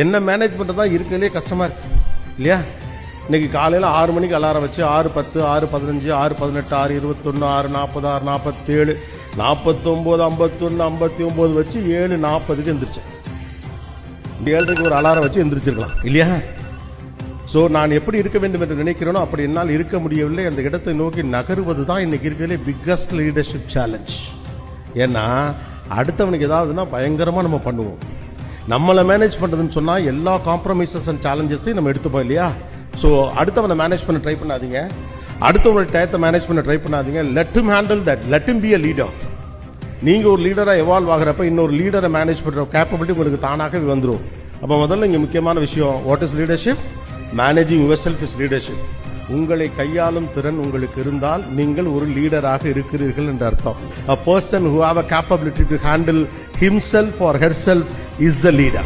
என்ன மேனேஜ் பண்றதா இருக்கிறதுலே கஷ்டமா இருக்கு இல்லையா? இன்னைக்கு காலையில 6 மணிக்கு அலாரம் வச்சு 6:10, 6:15, 6:18, 6:21, 6:40, 6:47, 49, 51, 59 வச்சு 7:40க்கு எந்திரிச்சேன். 7:30க்கு ஒரு அலாரம் வச்சு எந்திரிச்சிருக்கலாம் இல்லையா? சோ நான் எப்படி இருக்க வேண்டும் என்று நினைக்கிறேனோ அப்படி என்னால் இருக்க முடியவில்லை. அந்த இடத்தை நோக்கி நகருவது தான் இன்னைக்கு இருக்கிறதுலே பிக்கஸ்ட் லீடர்ஷிப் சேலஞ்ச். ஏன்னா அடுத்தவனுக்கு ஏதாவதுன்னா பயங்கரமா நம்ம பண்ணுவோம். நம்மளை மேனேஜ் பண்றதுன்னு சொன்னா எல்லா காம்ப்ரமைசஸ் அண்ட் சேலஞ்சஸையும் நம்ம எடுத்துப்போம் இல்லையா? சோ அடுத்தவனை மேனேஜ் பண்ண ட்ரை பண்ணாதீங்க, அடுத்தவனுடைய டயத்தை மேனேஜ் பண்ண ட்ரை பண்ணாதீங்க. Let him handle that, let him B a leader. நீங்க ஒரு லீடரா எவால்வ் ஆகிறப்ப இன்னொரு லீடரை மேனேஜ் பண்ற கேப்பபிலிட்டி உங்களுக்கு தானாகவே வந்துடும். அப்ப முதல்ல இங்க முக்கியமான விஷயம், what is leadership? Managing yourself is leadership. உங்களை கையாளும் திறன் உங்களுக்கு இருந்தால் நீங்கள் ஒரு லீடராக இருக்கிறீர்கள் என்ற அர்த்தம். A person who have a capability to handle himself or herself is the leader.